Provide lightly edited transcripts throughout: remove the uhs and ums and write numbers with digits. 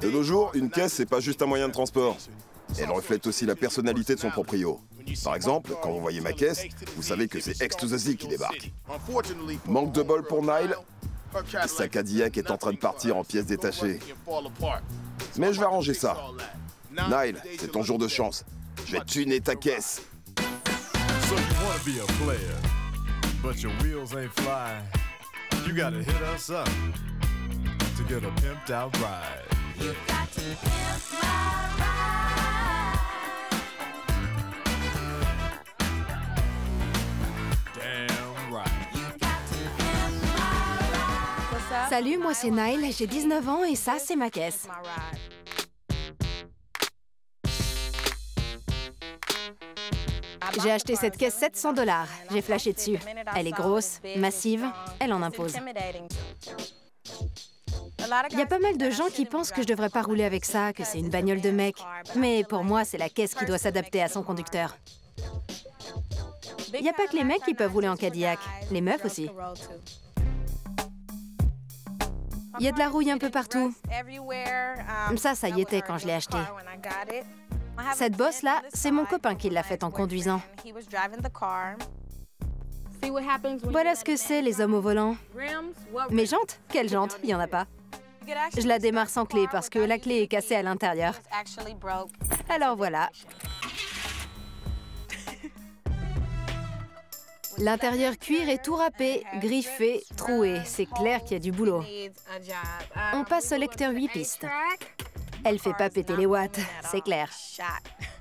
De nos jours, une caisse, c'est pas juste un moyen de transport. Elle reflète aussi la personnalité de son proprio. Par exemple, quand vous voyez ma caisse, vous savez que c'est X to the Z qui débarque. Manque de bol pour Nile, sa Cadillac est en train de partir en pièces détachées. Mais je vais arranger ça. Nile, c'est ton jour de chance. Je vais tuner ta caisse. So you wanna be a player, but your wheels ain't fly. You gotta hit us up to get a pimped out ride. You got to pimp my ride. Damn right. You got to pimp my ride. Salut, moi c'est Nile, j'ai 19 ans et ça c'est ma caisse. J'ai acheté cette caisse 700 $. J'ai flashé dessus. Elle est grosse, massive, elle en impose. Il y a pas mal de gens qui pensent que je devrais pas rouler avec ça, que c'est une bagnole de mec. Mais pour moi, c'est la caisse qui doit s'adapter à son conducteur. Il n'y a pas que les mecs qui peuvent rouler en Cadillac, les meufs aussi. Il y a de la rouille un peu partout. Ça y était quand je l'ai acheté. Cette bosse-là, c'est mon copain qui l'a faite en conduisant. Voilà ce que c'est, les hommes au volant. Mes jantes? Quelles jantes? Il n'y en a pas. Je la démarre sans clé parce que la clé est cassée à l'intérieur. Alors voilà. L'intérieur cuir est tout râpé, griffé, troué. C'est clair qu'il y a du boulot. On passe au lecteur 8 pistes. Elle fait pas péter les watts, c'est clair.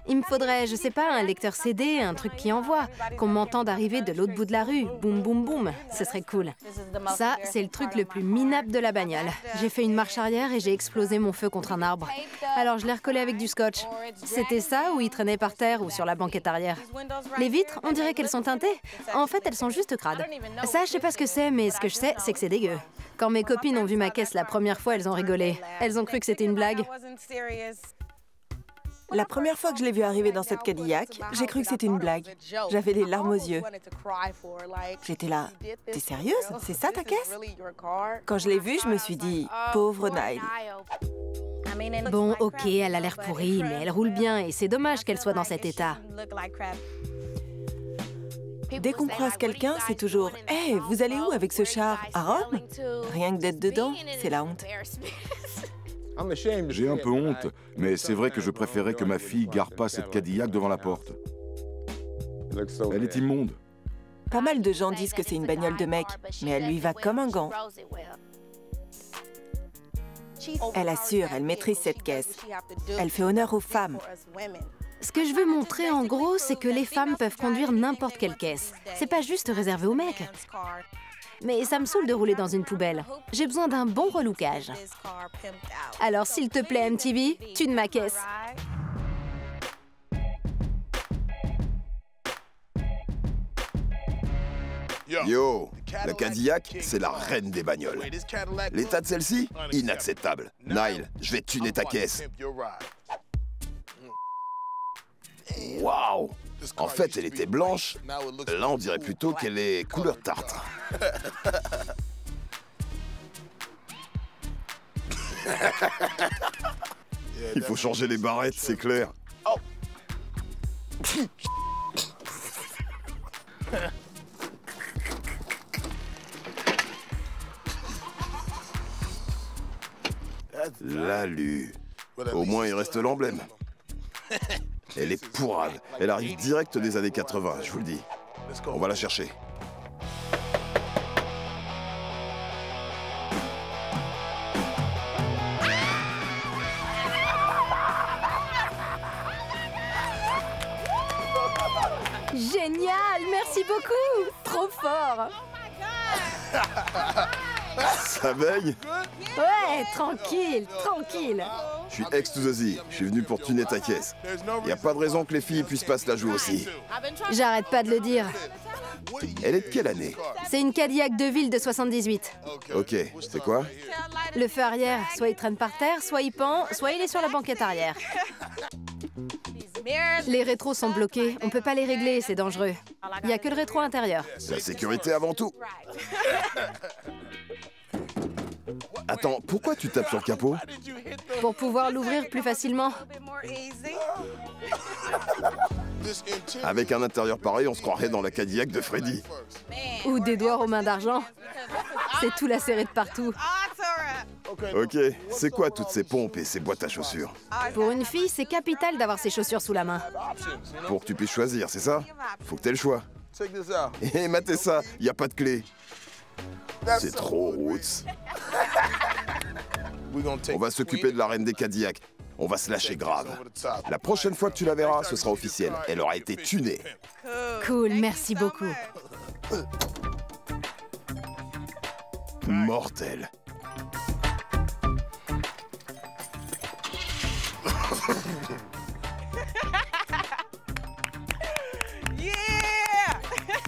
Il me faudrait, je sais pas, un lecteur CD, un truc qui envoie, qu'on m'entende arriver de l'autre bout de la rue. Boum, boum, boum, ce serait cool. Ça, c'est le truc le plus minable de la bagnole. J'ai fait une marche arrière et j'ai explosé mon feu contre un arbre. Alors je l'ai recollé avec du scotch. C'était ça ou il traînait par terre ou sur la banquette arrière. Les vitres, on dirait qu'elles sont teintées. En fait, elles sont juste crades. Ça, je sais pas ce que c'est, mais ce que je sais, c'est que c'est dégueu. Quand mes copines ont vu ma caisse la première fois, elles ont rigolé. Elles ont cru que c'était une blague. La première fois que je l'ai vu arriver dans cette Cadillac, j'ai cru que c'était une blague. J'avais les larmes aux yeux. J'étais là, t'es sérieuse? C'est ça ta caisse? Quand je l'ai vue, je me suis dit, pauvre Nile. Bon, ok, elle a l'air pourrie, mais elle roule bien et c'est dommage qu'elle soit dans cet état. Dès qu'on croise quelqu'un, c'est toujours « Hey, vous allez où avec ce char? À Rome ?» Rien que d'être dedans, c'est la honte. J'ai un peu honte, mais c'est vrai que je préférais que ma fille gare pas cette Cadillac devant la porte. Elle est immonde. Pas mal de gens disent que c'est une bagnole de mec, mais elle lui va comme un gant. Elle assure, elle maîtrise cette caisse. Elle fait honneur aux femmes. Ce que je veux montrer en gros, c'est que les femmes peuvent conduire n'importe quelle caisse. C'est pas juste réservé aux mecs. Mais ça me saoule de rouler dans une poubelle. J'ai besoin d'un bon relookage. Alors s'il te plaît MTV, tune ma caisse. Yo, la Cadillac, c'est la reine des bagnoles. L'état de celle-ci, inacceptable. Nile, je vais tuner ta caisse. Waouh! En fait, elle était blanche. Là, on dirait plutôt qu'elle est couleur tartre. Il faut changer les barrettes, c'est clair. Oh. L'alu. Au moins, il reste l'emblème. Elle est pourrave. Elle arrive direct des années 80, je vous le dis. On va la chercher. Génial, merci beaucoup. Trop fort. Ça baigne? Ouais, tranquille, tranquille. Je suis X to the Z. Je suis venu pour tuner ta caisse. Y a pas de raison que les filles puissent pas se la jouer aussi. J'arrête pas de le dire. Elle est de quelle année? C'est une Cadillac de ville de 78. Ok, c'est quoi? Le feu arrière, soit il traîne par terre, soit il pend, soit il est sur la banquette arrière. Les rétros sont bloqués, on peut pas les régler, c'est dangereux. Il y a que le rétro intérieur. La sécurité avant tout. Attends, pourquoi tu tapes sur le capot? pour pouvoir l'ouvrir plus facilement. Avec un intérieur pareil, on se croirait dans la Cadillac de Freddy. Ou des doigts aux mains d'argent. C'est tout lacéré de partout. Ok, c'est quoi toutes ces pompes et ces boîtes à chaussures? Pour une fille, c'est capital d'avoir ses chaussures sous la main. Pour que tu puisses choisir, c'est ça? Faut que t'aies le choix. Et matez ça, y a pas de clé. C'est trop roots. On va s'occuper de la reine des Cadillacs. On va se lâcher grave. La prochaine fois que tu la verras, ce sera officiel. Elle aura été tunée. Cool, merci beaucoup. Mortel.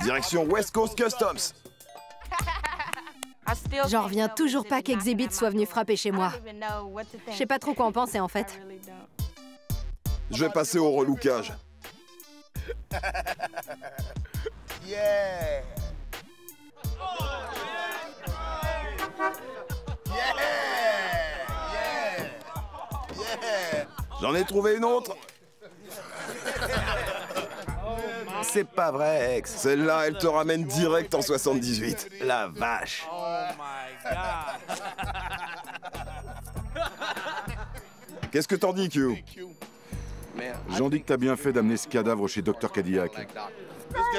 Direction West Coast Customs. J'en reviens toujours pas qu'Exhibit soit venu frapper chez moi. Je sais pas trop quoi en penser en fait. Je vais passer au relookage. J'en ai trouvé une autre. C'est pas vrai, Ex. Celle-là, elle te ramène direct en 78. La vache. Qu'est-ce que t'en dis, Q? J'en dis que t'as bien fait d'amener ce cadavre chez Dr Cadillac.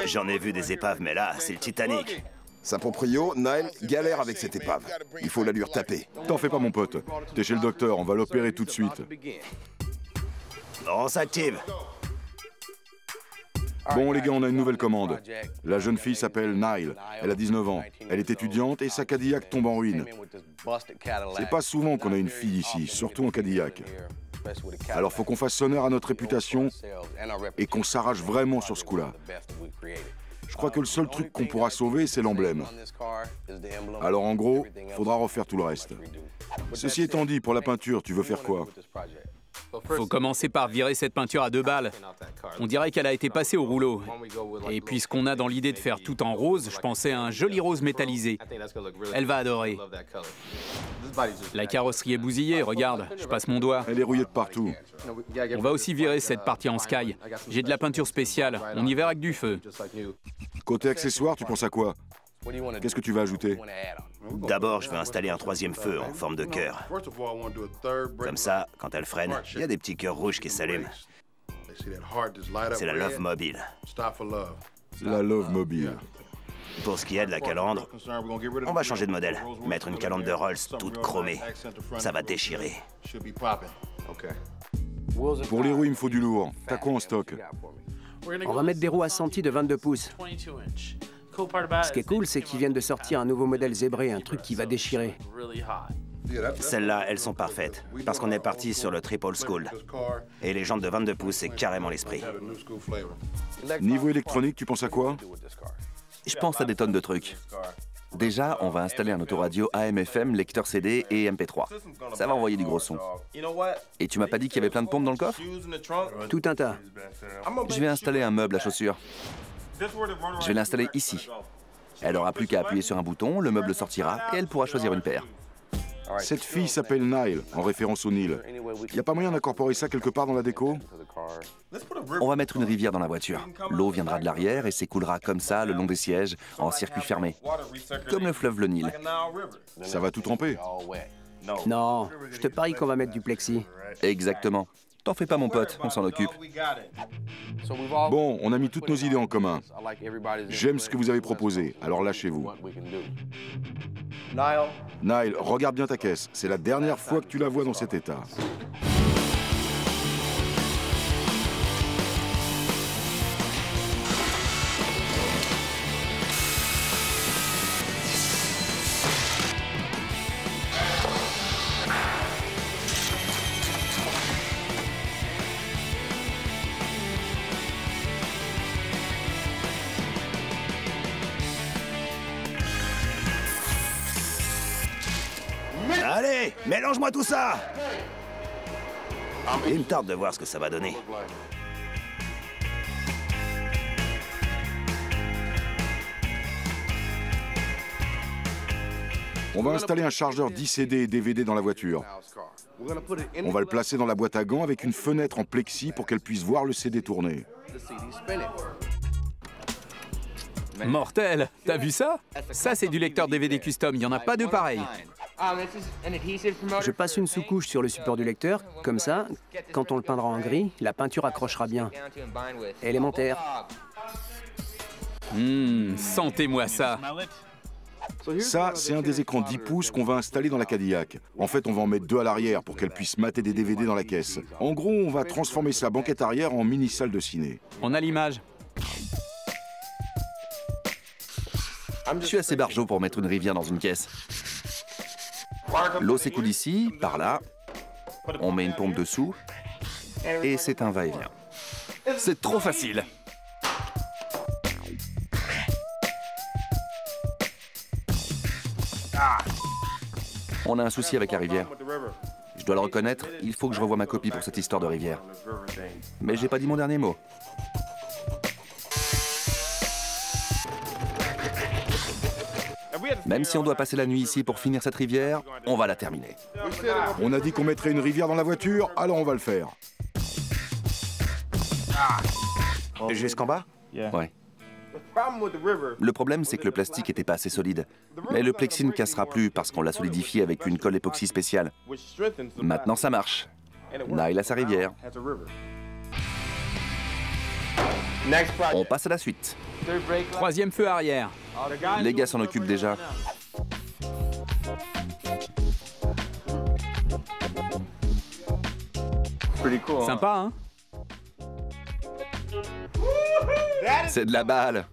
J'en ai vu des épaves, mais là, c'est le Titanic. Sa proprio, Nile, galère avec cette épave. Il faut la lui retaper. T'en fais pas, mon pote. T'es chez le docteur, on va l'opérer tout de suite. On s'active. Bon, les gars, on a une nouvelle commande. La jeune fille s'appelle Nile. Elle a 19 ans. Elle est étudiante et sa Cadillac tombe en ruine. C'est pas souvent qu'on a une fille ici, surtout en Cadillac. Alors faut qu'on fasse honneur à notre réputation et qu'on s'arrache vraiment sur ce coup-là. Je crois que le seul truc qu'on pourra sauver, c'est l'emblème. Alors en gros, faudra refaire tout le reste. Ceci étant dit, pour la peinture, tu veux faire quoi? Faut commencer par virer cette peinture à 2 balles. On dirait qu'elle a été passée au rouleau. Et puisqu'on a dans l'idée de faire tout en rose, je pensais à un joli rose métallisé. Elle va adorer. La carrosserie est bousillée, regarde, je passe mon doigt. Elle est rouillée de partout. On va aussi virer cette partie en sky. J'ai de la peinture spéciale, on y verra avec du feu. Côté accessoires, tu penses à quoi? Qu'est-ce que tu vas ajouter? D'abord, je vais installer un 3e feu en forme de cœur. Comme ça, quand elle freine, il y a des petits cœurs rouges qui s'allument. C'est la Love Mobile. La Love Mobile. Pour ce qui est de la calandre, on va changer de modèle. Mettre une calandre de Rolls toute chromée. Ça va déchirer. Pour les roues, il me faut du lourd. T'as quoi en stock? On va mettre des roues assenties de 22 pouces. Ce qui est cool, c'est qu'ils viennent de sortir un nouveau modèle zébré, un truc qui va déchirer. Celles-là, elles sont parfaites, parce qu'on est parti sur le triple school. Et les jantes de 22 pouces, c'est carrément l'esprit. Niveau électronique, tu penses à quoi? Je pense à des tonnes de trucs. Déjà, on va installer un autoradio AM/FM, lecteur CD et MP3. Ça va envoyer du gros son. Et tu m'as pas dit qu'il y avait plein de pompes dans le coffre? Tout un tas. Je vais installer un meuble à chaussures. Je vais l'installer ici. Elle aura plus qu'à appuyer sur un bouton, le meuble sortira et elle pourra choisir une paire. Cette fille s'appelle Nile, en référence au Nil. Y a pas moyen d'incorporer ça quelque part dans la déco? On va mettre une rivière dans la voiture. L'eau viendra de l'arrière et s'écoulera comme ça le long des sièges, en circuit fermé. Comme le fleuve le Nil. Ça va tout tremper. Non, je te parie qu'on va mettre du plexi. Exactement. T'en fais pas, mon pote, on s'en occupe. Bon, on a mis toutes nos idées en commun. J'aime ce que vous avez proposé, alors lâchez-vous. Nile, regarde bien ta caisse. C'est la dernière fois que tu la vois dans cet état. Allez, mélange-moi tout ça! Il me tarde de voir ce que ça va donner. On va installer un chargeur 10 CD et DVD dans la voiture. On va le placer dans la boîte à gants avec une fenêtre en plexi pour qu'elle puisse voir le CD tourner. Mortel, t'as vu ça? Ça, c'est du lecteur DVD custom, il n'y en a pas de pareil. Je passe une sous-couche sur le support du lecteur, comme ça, quand on le peindra en gris, la peinture accrochera bien. Élémentaire. Sentez-moi ça. Ça, c'est un des écrans 10 pouces qu'on va installer dans la Cadillac. En fait, on va en mettre 2 à l'arrière pour qu'elle puisse mater des DVD dans la caisse. En gros, on va transformer sa banquette arrière en mini-salle de ciné. On a l'image. Je suis assez barjot pour mettre une rivière dans une caisse. L'eau s'écoule ici, par là. On met une pompe dessous. Et c'est un va-et-vient. C'est trop facile. On a un souci avec la rivière. Je dois le reconnaître, il faut que je revoie ma copie pour cette histoire de rivière. Mais j'ai pas dit mon dernier mot. Même si on doit passer la nuit ici pour finir cette rivière, on va la terminer. On a dit qu'on mettrait une rivière dans la voiture, alors on va le faire. Jusqu'en bas? Ouais. Le problème, c'est que le plastique était pas assez solide. Mais le plexi ne cassera plus parce qu'on l'a solidifié avec une colle époxy spéciale. Maintenant, ça marche. Nile a sa rivière. On passe à la suite. 3e feu arrière. Les gars s'en occupent déjà. Sympa, hein? C'est de la balle.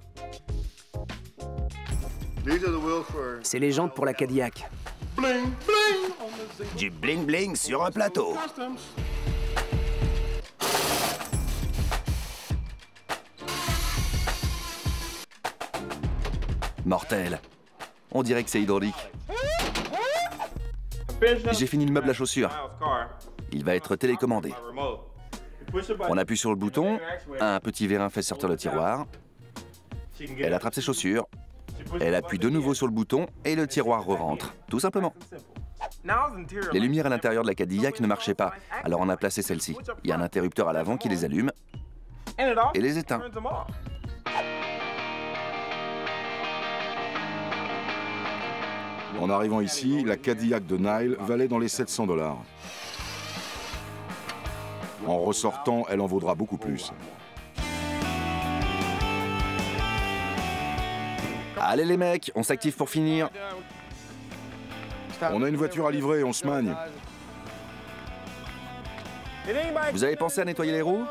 C'est les jantes pour la Cadillac. Du bling-bling sur un plateau. Mortel. On dirait que c'est hydraulique. J'ai fini le meuble à chaussures. Il va être télécommandé. On appuie sur le bouton, un petit vérin fait sortir le tiroir. Elle attrape ses chaussures. Elle appuie de nouveau sur le bouton et le tiroir re-rentre. Tout simplement. Les lumières à l'intérieur de la Cadillac ne marchaient pas, alors on a placé celle-ci. Il y a un interrupteur à l'avant qui les allume et les éteint. En arrivant ici, la Cadillac de Nile valait dans les 700 $. En ressortant, elle en vaudra beaucoup plus. Allez les mecs, on s'active pour finir. On a une voiture à livrer, on se magne. Vous avez pensé à nettoyer les roues?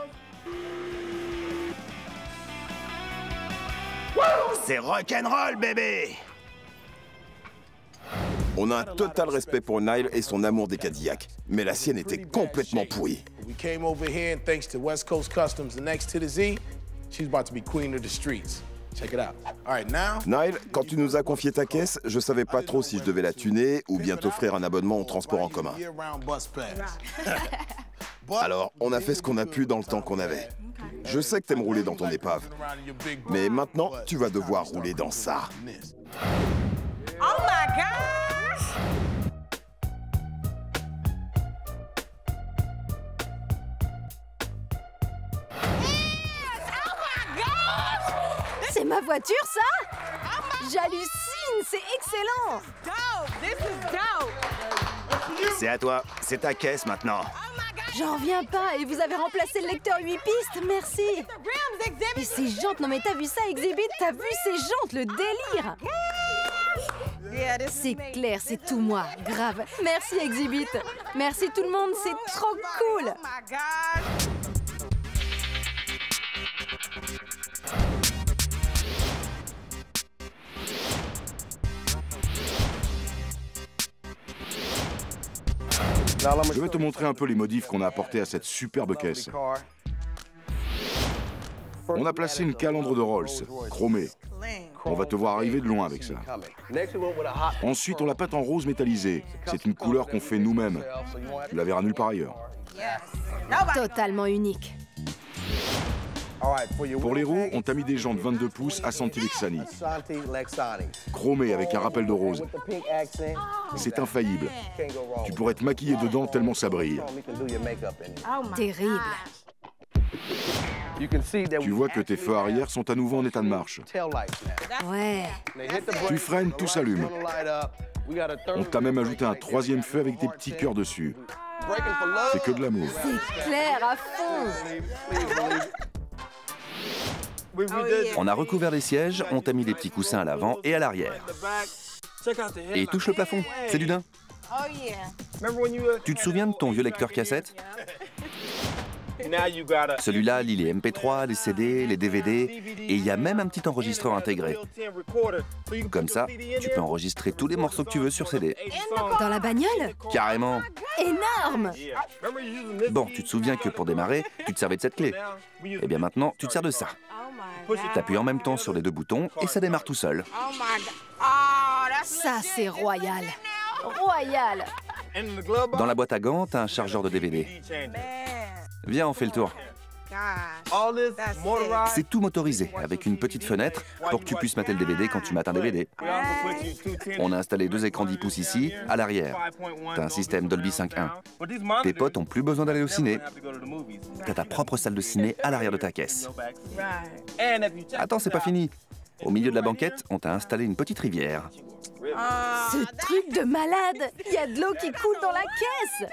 C'est rock'n'roll, bébé! On a un total respect pour Nile et son amour des Cadillacs, mais la sienne était complètement pourrie. We came over here and thanks to West Coast Customs and X to the Z, she's about to be queen of the streets. Check it out. All right, now. Nile, quand tu nous as confié ta caisse, je savais pas trop si je devais la tuner ou bien t'offrir un abonnement au transport en commun. Alors, on a fait ce qu'on a pu dans le temps qu'on avait. Je sais que t'aimes rouler dans ton épave, mais maintenant, tu vas devoir rouler dans ça. Oh my gosh! C'est ma voiture, ça? J'hallucine, c'est excellent! C'est à toi. C'est ta caisse maintenant. J'en reviens pas, et vous avez remplacé le lecteur 8 pistes, merci! Et ces jantes, non mais t'as vu ça, Exhibit? T'as vu ces jantes, le délire! C'est clair, c'est tout moi, grave. Merci, Exhibit! Merci tout le monde, c'est trop cool! Je vais te montrer un peu les modifs qu'on a apportés à cette superbe caisse. On a placé une calandre de Rolls, chromée. On va te voir arriver de loin avec ça. Ensuite, on l'a peinte en rose métallisé. C'est une couleur qu'on fait nous-mêmes. Tu la verras nulle part ailleurs. Totalement unique. Pour les roues, on t'a mis des jantes 22 pouces Assanti Lexani, chromées avec un rappel de rose. C'est infaillible. Tu pourrais te maquiller dedans tellement ça brille. Terrible. Tu vois que tes feux arrière sont à nouveau en état de marche. Ouais. Tu freines, tout s'allume. On t'a même ajouté un troisième feu avec des petits cœurs dessus. C'est que de l'amour. C'est clair à fond. On a recouvert les sièges, on t'a mis des petits coussins à l'avant et à l'arrière. Et touche le plafond, c'est du daim. Tu te souviens de ton vieux lecteur cassette? Celui-là lit les MP3, les CD, les DVD, et il y a même un petit enregistreur intégré. Comme ça, tu peux enregistrer tous les morceaux que tu veux sur CD. Dans la bagnole? Carrément. Énorme. Bon, tu te souviens que pour démarrer, tu te servais de cette clé. Eh bien maintenant, tu te sers de ça. T'appuies en même temps sur les deux boutons et ça démarre tout seul. Ça, c'est royal. Royal. Dans la boîte à gants, t'as un chargeur de DVD. Viens, on fait le tour. C'est tout motorisé, avec une petite fenêtre pour que tu puisses mater le DVD quand tu mates un DVD. On a installé 2 écrans 10 pouces ici, à l'arrière. T'as un système Dolby 5.1. Tes potes ont plus besoin d'aller au ciné. T'as ta propre salle de ciné à l'arrière de ta caisse. Attends, c'est pas fini. Au milieu de la banquette, on t'a installé une petite rivière. Ce truc de malade. Il y a de l'eau qui coule dans la caisse.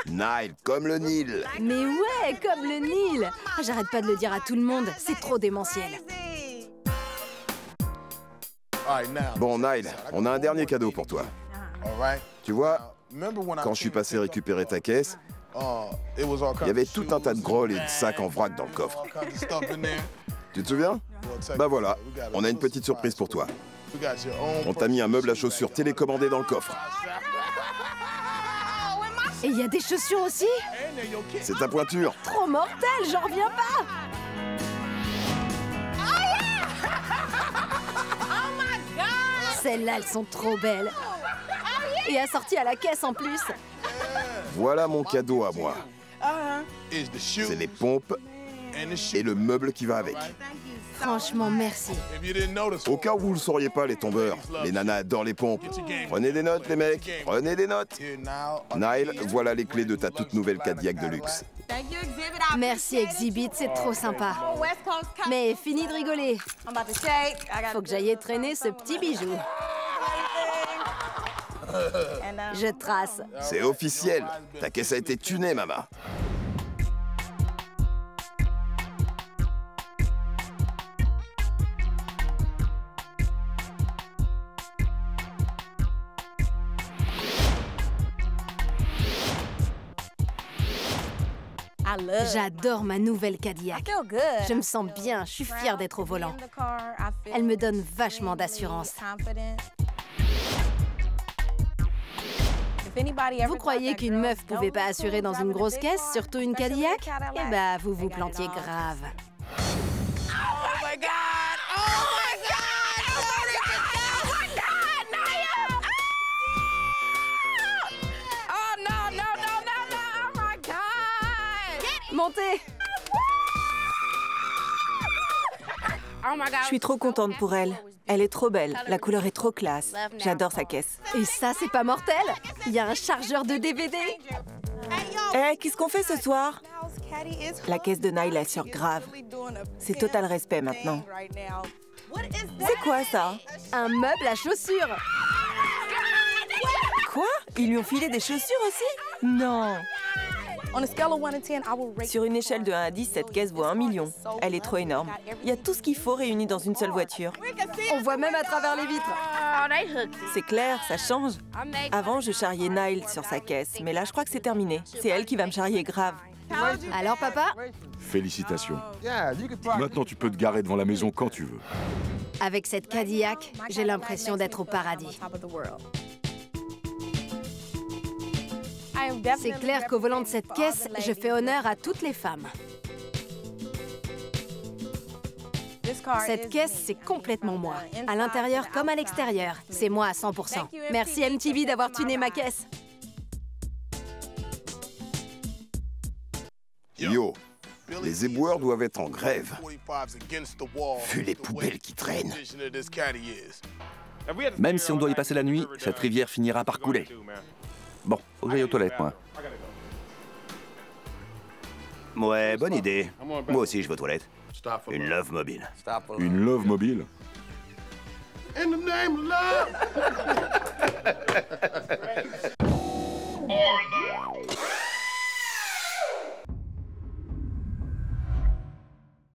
Nile, comme le Nil. Mais ouais, comme le Nil. J'arrête pas de le dire à tout le monde, c'est trop démentiel. Bon, Nile, on a un dernier cadeau pour toi. Tu vois, quand je suis passé récupérer ta caisse, il y avait tout un tas de grolles et de sacs en vrac dans le coffre. Tu te souviens? Bah voilà, on a une petite surprise pour toi. On t'a mis un meuble à chaussures télécommandé dans le coffre. Et il y a des chaussures aussi? C'est ta pointure. Trop mortel, j'en reviens pas. Celles-là, elles sont trop belles. Et assorties à la caisse en plus. Voilà mon cadeau à moi. C'est les pompes et le meuble qui va avec. Franchement, merci. Au cas où vous ne le sauriez pas, les tombeurs, les nanas adorent les pompes. Prenez des notes, les mecs, prenez des notes. Nile, voilà les clés de ta toute nouvelle Cadillac de luxe. Merci Exhibit, c'est trop sympa. Mais fini de rigoler. Faut que j'aille traîner ce petit bijou. Je trace. C'est officiel. Ta caisse a été tunée, maman. J'adore ma nouvelle Cadillac. Je me sens bien, je suis fière d'être au volant. Elle me donne vachement d'assurance. Vous croyez qu'une meuf pouvait pas assurer dans une grosse caisse, surtout une Cadillac? Eh ben, vous vous plantiez grave. Montez! Je suis trop contente pour elle. Elle est trop belle, la couleur est trop classe. J'adore sa caisse. Et ça, c'est pas mortel? Il y a un chargeur de DVD? Eh, qu'est-ce qu'on fait ce soir? La caisse de Nile assure grave. C'est total respect maintenant. C'est quoi ça? Un meuble à chaussures. Quoi? Ils lui ont filé des chaussures aussi? Non. Sur une échelle de 1 à 10, cette caisse vaut 1 million. Elle est trop énorme. Il y a tout ce qu'il faut réuni dans une seule voiture. On voit même à travers les vitres. C'est clair, ça change. Avant, je charriais Nile sur sa caisse, mais là, je crois que c'est terminé. C'est elle qui va me charrier grave. Alors, papa? Félicitations. Maintenant, tu peux te garer devant la maison quand tu veux. Avec cette Cadillac, j'ai l'impression d'être au paradis. C'est clair qu'au volant de cette caisse, je fais honneur à toutes les femmes. Cette caisse, c'est complètement moi. À l'intérieur comme à l'extérieur. C'est moi à 100%. Merci MTV d'avoir tuné ma caisse. Yo, Les éboueurs doivent être en grève. Vu les poubelles qui traînent. Même si on doit y passer la nuit, cette rivière finira par couler. Bon, faut que j'aille aux toilettes, moi. Ouais, bonne idée. Moi aussi, je vais aux toilettes. Une love mobile. Une love mobile? In the name of love.